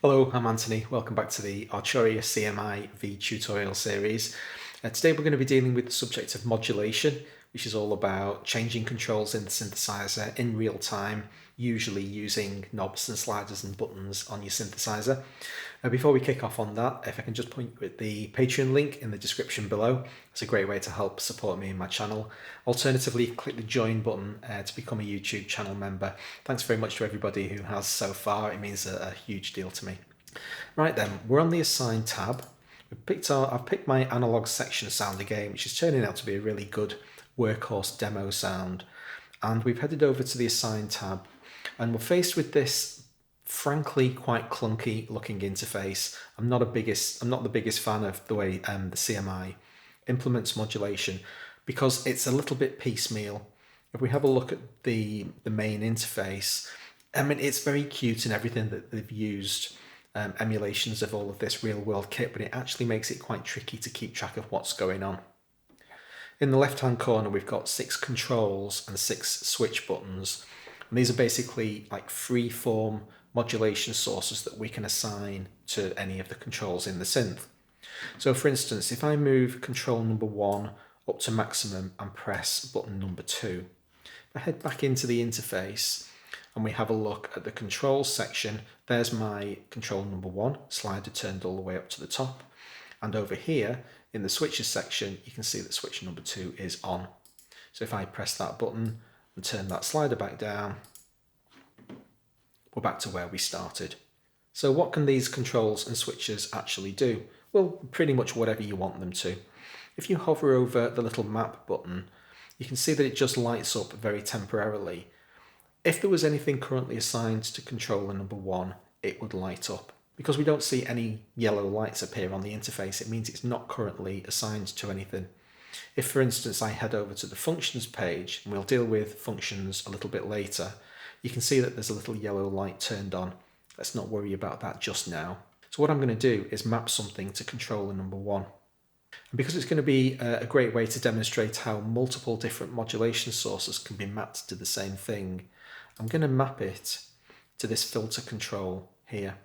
Hello, I'm Anthony. Welcome back to the Arturia CMI-V tutorial series. Today we're going to be dealing with the subject of modulation, which is all about changing controls in the synthesizer in real time, usually using knobs and sliders and buttons on your synthesizer. Before we kick off on that, if I can just point you at the Patreon link in the description below. It's a great way to help support me and my channel. Alternatively, click the join button to become a YouTube channel member. Thanks very much to everybody who has so far. It means a huge deal to me. Right then, we're on the Assign tab. I've picked my analog section sound again, which is turning out to be a really good workhorse demo sound. And we've headed over to the Assign tab, and we're faced with this frankly quite clunky looking interface. I'm not the biggest fan of the way the CMI implements modulation because it's a little bit piecemeal. If we have a look at the main interface, I mean, it's very cute and everything that they've used emulations of all of this real world kit, but it actually makes it quite tricky to keep track of what's going on. In the left hand corner, we've got 6 controls and 6 switch buttons. And these are basically like free-form modulation sources that we can assign to any of the controls in the synth. So for instance, if I move control number 1 up to maximum and press button number 2, if I head back into the interface and we have a look at the controls section, there's my control number 1, slider turned all the way up to the top. And over here in the switches section, you can see that switch number 2 is on. So if I press that button and turn that slider back down, we're back to where we started. So what can these controls and switches actually do? Well, pretty much whatever you want them to. If you hover over the little map button, you can see that it just lights up very temporarily. If there was anything currently assigned to controller number 1, it would light up. Because we don't see any yellow lights appear on the interface, it means it's not currently assigned to anything. If, for instance, I head over to the functions page, and we'll deal with functions a little bit later, you can see that there's a little yellow light turned on. Let's not worry about that just now. So what I'm going to do is map something to controller number 1. And because it's going to be a great way to demonstrate how multiple different modulation sources can be mapped to the same thing, I'm going to map it to this filter control here.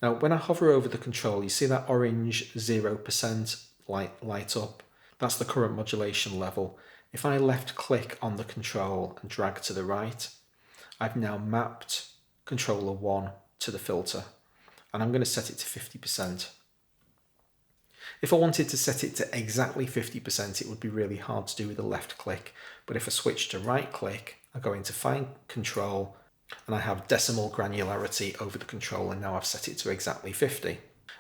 Now, when I hover over the control, you see that orange 0% light up. That's the current modulation level. If I left click on the control and drag to the right, I've now mapped controller 1 to the filter, and I'm going to set it to 50%. If I wanted to set it to exactly 50%, it would be really hard to do with a left click, but if I switch to right click, I go into Find Control, and I have decimal granularity over the control, and now I've set it to exactly 50.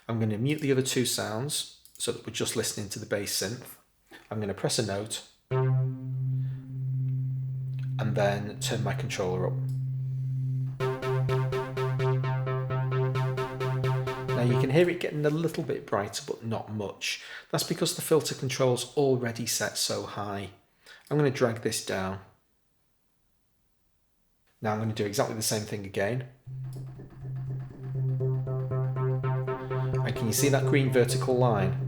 I'm going to mute the other 2 sounds so that we're just listening to the bass synth. I'm going to press a note and then turn my controller up. Now you can hear it getting a little bit brighter, but not much. That's because the filter control's already set so high. I'm going to drag this down. Now I'm going to do exactly the same thing again. And can you see that green vertical line?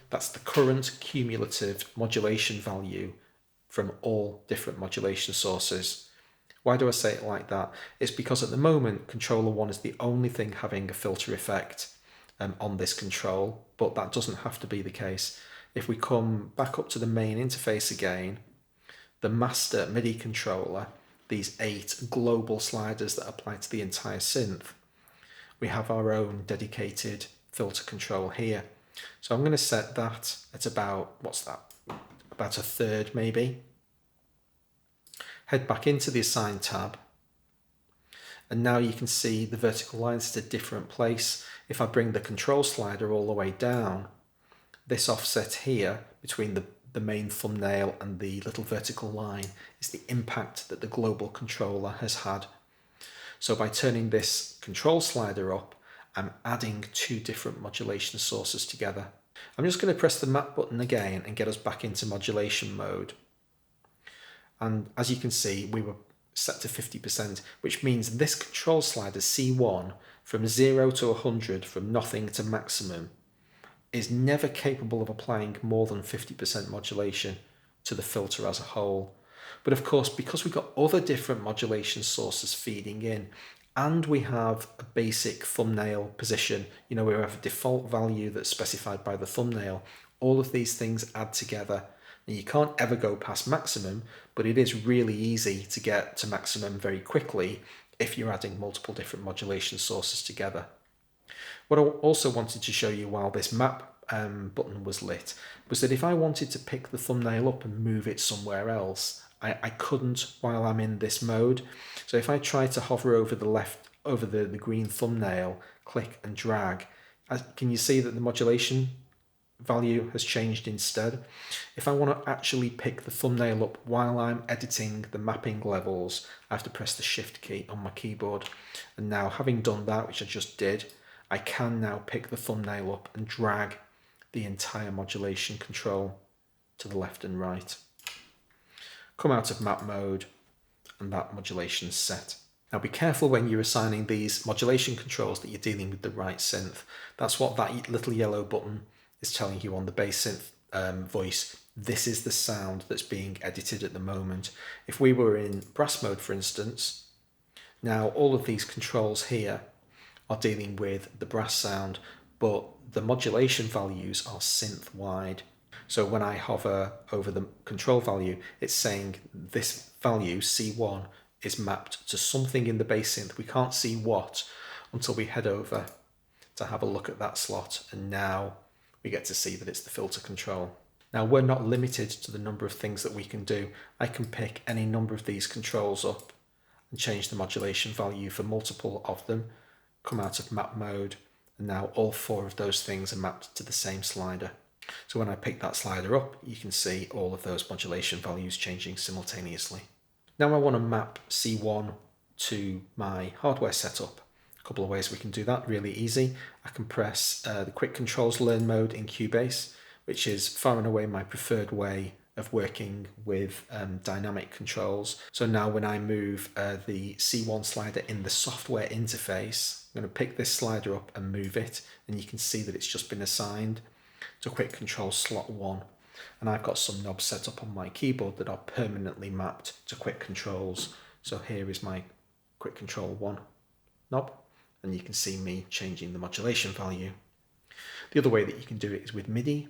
That's the current cumulative modulation value from all different modulation sources. Why do I say it like that? It's because at the moment, controller 1 is the only thing having a filter effect on this control, but that doesn't have to be the case. If we come back up to the main interface again, the master MIDI controller, these 8 global sliders that apply to the entire synth, we have our own dedicated filter control here. So I'm going to set that at about, about a third maybe. Head back into the Assign tab, and now you can see the vertical lines at a different place. If I bring the control slider all the way down, this offset here between the main thumbnail and the little vertical line is the impact that the global controller has had. So by turning this control slider up, I'm adding 2 different modulation sources together. I'm just going to press the map button again and get us back into modulation mode. And as you can see, we were set to 50%, which means this control slider C1 from 0 to 100, from nothing to maximum, is never capable of applying more than 50% modulation to the filter as a whole. But of course, because we've got other different modulation sources feeding in, and we have a basic thumbnail position, you know, we have a default value that's specified by the thumbnail. All of these things add together. Now, you can't ever go past maximum, but it is really easy to get to maximum very quickly if you're adding multiple different modulation sources together. What I also wanted to show you while this map button was lit was that if I wanted to pick the thumbnail up and move it somewhere else, I couldn't while I'm in this mode. So if I try to hover over the green thumbnail, click and drag, can you see that the modulation value has changed instead? If I want to actually pick the thumbnail up while I'm editing the mapping levels, I have to press the Shift key on my keyboard. And now, having done that, which I just did, I can now pick the thumbnail up and drag the entire modulation control to the left and right. Come out of map mode, and that modulation is set. Now be careful when you're assigning these modulation controls that you're dealing with the right synth. That's what that little yellow button is telling you on the bass synth voice. This is the sound that's being edited at the moment. If we were in brass mode, for instance, now all of these controls here are dealing with the brass sound, but the modulation values are synth wide. So when I hover over the control value, it's saying this value, C1, is mapped to something in the bass synth. We can't see what until we head over to have a look at that slot, and now we get to see that it's the filter control. Now we're not limited to the number of things that we can do. I can pick any number of these controls up and change the modulation value for multiple of them, come out of map mode, and now all 4 of those things are mapped to the same slider. So when I pick that slider up, you can see all of those modulation values changing simultaneously. Now I want to map C1 to my hardware setup. A couple of ways we can do that, really easy. I can press the Quick Controls Learn mode in Cubase, which is far and away my preferred way of working with dynamic controls. So now when I move the C1 slider in the software interface, I'm going to pick this slider up and move it, and you can see that it's just been assigned to Quick Control Slot 1. And I've got some knobs set up on my keyboard that are permanently mapped to Quick Controls. So here is my Quick Control 1 knob, and you can see me changing the modulation value. The other way that you can do it is with MIDI.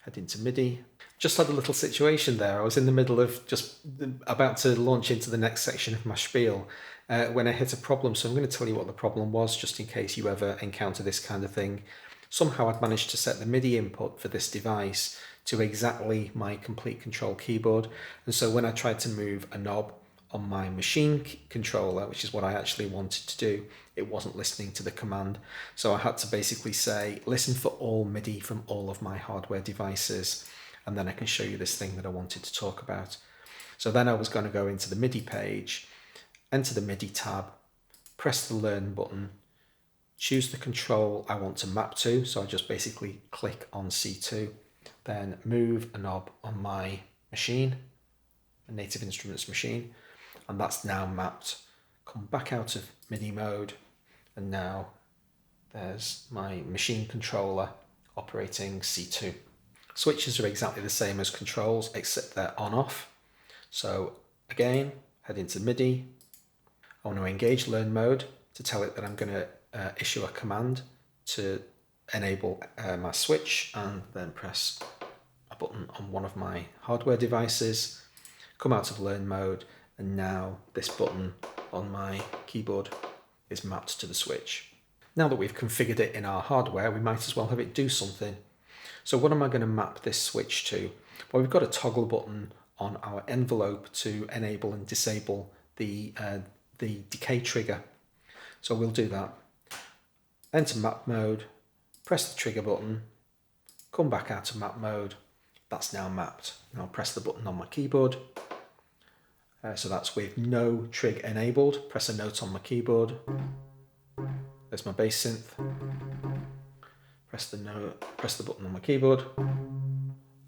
Head into MIDI. Just had a little situation there. I was in the middle of just about to launch into the next section of my spiel when I hit a problem. So I'm going to tell you what the problem was, just in case you ever encounter this kind of thing. Somehow I'd managed to set the MIDI input for this device to exactly my complete control keyboard. And so when I tried to move a knob on my machine controller, which is what I actually wanted to do, it wasn't listening to the command. So I had to basically say, listen for all MIDI from all of my hardware devices, and then I can show you this thing that I wanted to talk about. So then I was going to go into the MIDI page, enter the MIDI tab, press the Learn button, choose the control I want to map to. So I just basically click on C2, then move a knob on my machine, a Native Instruments machine, and that's now mapped. Come back out of MIDI mode, and now there's my machine controller operating C2. Switches are exactly the same as controls, except they're on off. So again, head into MIDI. I want to engage Learn mode to tell it that I'm going to issue a command to enable my switch, and then press a button on one of my hardware devices, come out of Learn mode, and now this button on my keyboard is mapped to the switch. Now that we've configured it in our hardware, we might as well have it do something. So what am I going to map this switch to? Well, we've got a toggle button on our envelope to enable and disable the decay trigger. So we'll do that. Enter map mode, press the trigger button, come back out of map mode. That's now mapped. Now I'll press the button on my keyboard. So that's with no trig enabled. Press a note on my keyboard. There's my bass synth. Press the button on my keyboard,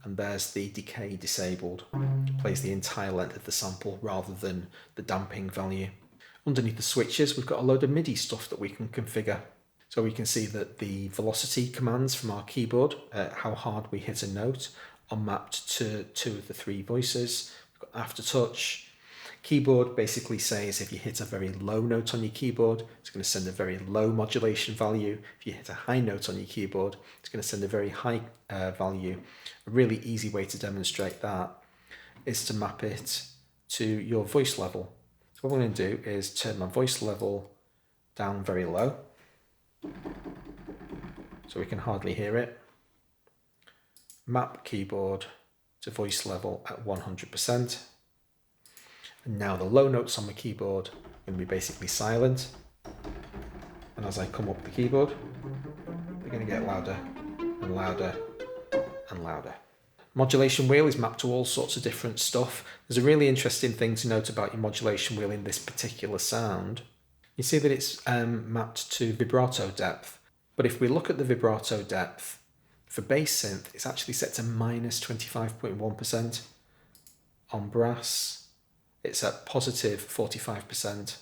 and there's the decay disabled. It plays the entire length of the sample rather than the damping value. Underneath the switches, we've got a load of MIDI stuff that we can configure. So we can see that the velocity commands from our keyboard, how hard we hit a note, are mapped to 2 of the 3 voices. We've got aftertouch, Keyboard basically says if you hit a very low note on your keyboard, it's going to send a very low modulation value. If you hit a high note on your keyboard, it's going to send a very high value. A really easy way to demonstrate that is to map it to your voice level. So what I'm going to do is turn my voice level down very low, so we can hardly hear it. Map keyboard to voice level at 100%. And now the low notes on the keyboard are going to be basically silent. And as I come up the keyboard, they're going to get louder and louder and louder. Modulation wheel is mapped to all sorts of different stuff. There's a really interesting thing to note about your modulation wheel in this particular sound. You see that it's mapped to vibrato depth. But if we look at the vibrato depth, for bass synth, it's actually set to minus 25.1%. On brass, it's at positive 45%.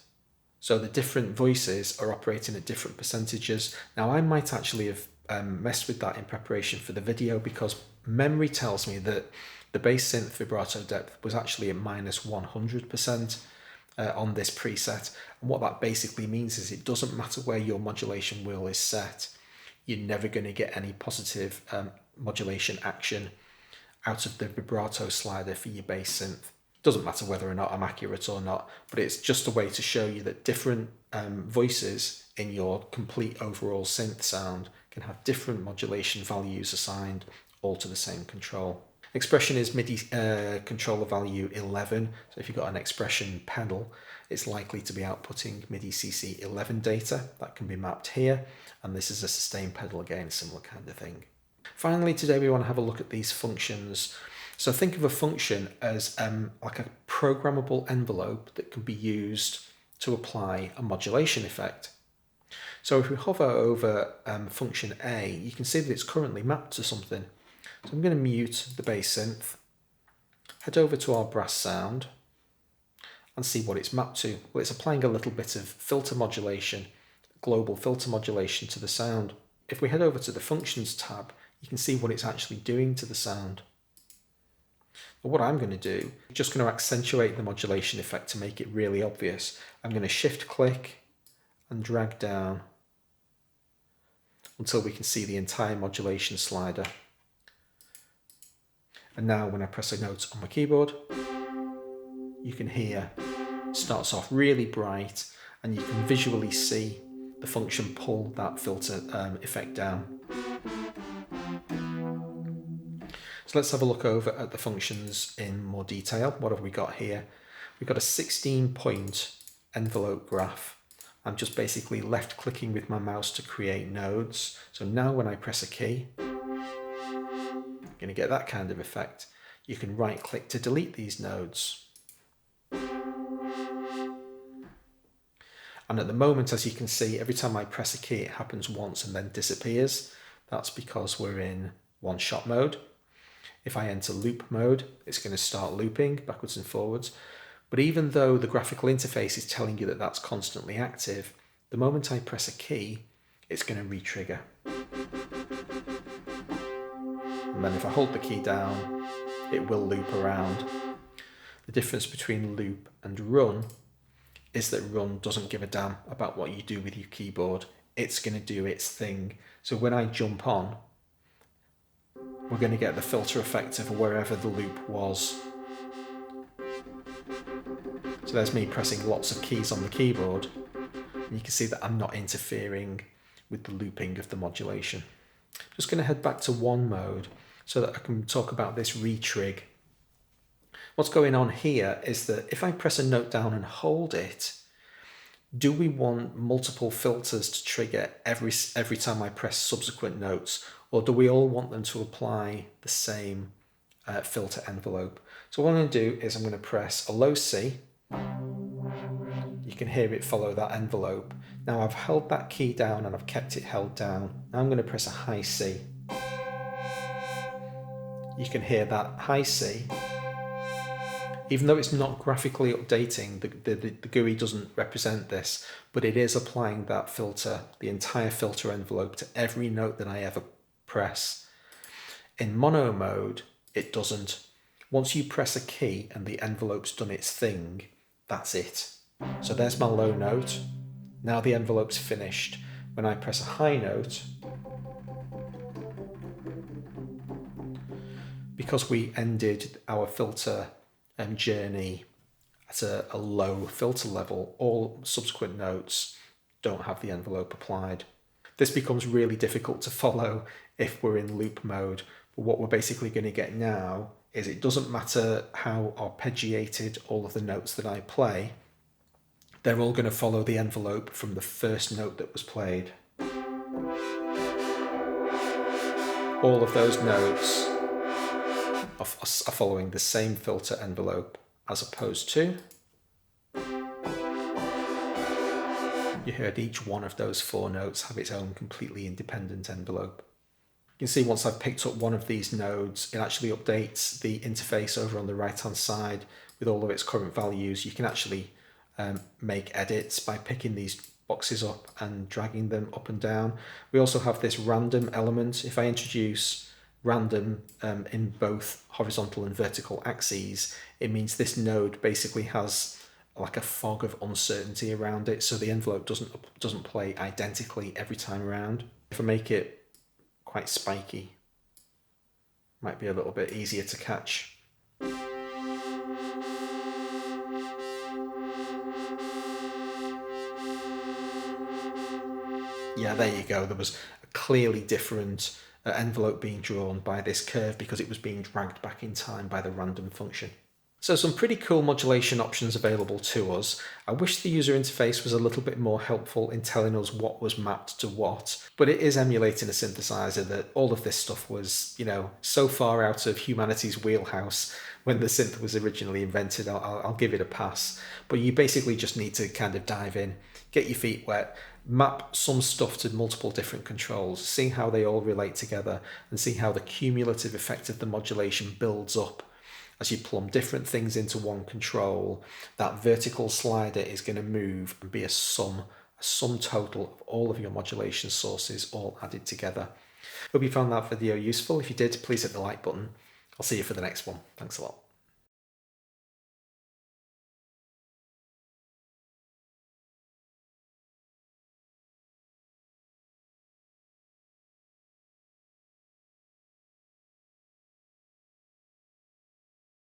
So the different voices are operating at different percentages. Now, I might actually have messed with that in preparation for the video, because memory tells me that the bass synth vibrato depth was actually at minus 100% on this preset. And what that basically means is it doesn't matter where your modulation wheel is set, you're never going to get any positive modulation action out of the vibrato slider for your bass synth. Doesn't matter whether or not I'm accurate or not, but it's just a way to show you that different voices in your complete overall synth sound can have different modulation values assigned, all to the same control. Expression is MIDI controller value 11, so if you've got an expression pedal, it's likely to be outputting MIDI CC 11 data. That can be mapped here, and this is a sustain pedal, again, similar kind of thing. Finally, today we want to have a look at these functions. So think of a function as like a programmable envelope that can be used to apply a modulation effect. So if we hover over function A, you can see that it's currently mapped to something. So I'm going to mute the bass synth, head over to our brass sound and see what it's mapped to. Well, it's applying a little bit of filter modulation, global filter modulation to the sound. If we head over to the functions tab, you can see what it's actually doing to the sound. But what I'm going to do, I'm just going to accentuate the modulation effect to make it really obvious. I'm going to shift click and drag down until we can see the entire modulation slider. And now when I press a note on my keyboard, you can hear it starts off really bright, and you can visually see the function pull that filter effect down. So let's have a look over at the functions in more detail. What have we got here? We've got a 16-point envelope graph. I'm just basically left clicking with my mouse to create nodes. So now when I press a key, you're going to get that kind of effect. You can right click to delete these nodes. And at the moment, as you can see, every time I press a key, it happens once and then disappears. That's because we're in one-shot mode. If I enter loop mode, it's going to start looping backwards and forwards. But even though the graphical interface is telling you that that's constantly active, the moment I press a key, it's going to re-trigger. And then if I hold the key down, it will loop around. The difference between loop and run is that run doesn't give a damn about what you do with your keyboard. It's going to do its thing. So when I jump on, we're going to get the filter effect of wherever the loop was. So there's me pressing lots of keys on the keyboard, and you can see that I'm not interfering with the looping of the modulation. I'm just going to head back to one mode so that I can talk about this retrig. What's going on here is that if I press a note down and hold it, do we want multiple filters to trigger every time I press subsequent notes, or do we all want them to apply the same filter envelope? So what I'm going to do is I'm going to press a low C. You can hear it follow that envelope. Now I've held that key down and I've kept it held down. Now I'm going to press a high C. You can hear that high C. Even though it's not graphically updating, the GUI doesn't represent this, but it is applying that filter, the entire filter envelope, to every note that I ever press. In mono mode, it doesn't. Once you press a key and the envelope's done its thing, That's it. So there's my low note. Now the envelope's finished. When I press a high note, because we ended our filter journey at a low filter level, all subsequent notes don't have the envelope applied. This becomes really difficult to follow if we're in loop mode. But what we're basically going to get now is it doesn't matter how arpeggiated all of the notes that I play, they're all going to follow the envelope from the first note that was played. All of those notes are following the same filter envelope, as opposed to, you heard each one of those 4 notes have its own completely independent envelope. You can see once I've picked up one of these nodes, it actually updates the interface over on the right hand side with all of its current values. You can actually make edits by picking these boxes up and dragging them up and down. We also have this random element. If I introduce random in both horizontal and vertical axes, it means this node basically has like a fog of uncertainty around it, so the envelope doesn't play identically every time around. If I make it quite spiky, might be a little bit easier to catch. Yeah, there you go. There was a clearly different envelope being drawn by this curve because it was being dragged back in time by the random function. So some pretty cool modulation options available to us. I wish the user interface was a little bit more helpful in telling us what was mapped to what, but it is emulating a synthesizer that all of this stuff was, so far out of humanity's wheelhouse when the synth was originally invented. I'll give it a pass. But you basically just need to kind of dive in, get your feet wet, map some stuff to multiple different controls, see how they all relate together, and see how the cumulative effect of the modulation builds up. As you plumb different things into one control, that vertical slider is going to move and be a sum total of all of your modulation sources all added together. Hope you found that video useful. If you did, please hit the like button. I'll see you for the next one. Thanks a lot.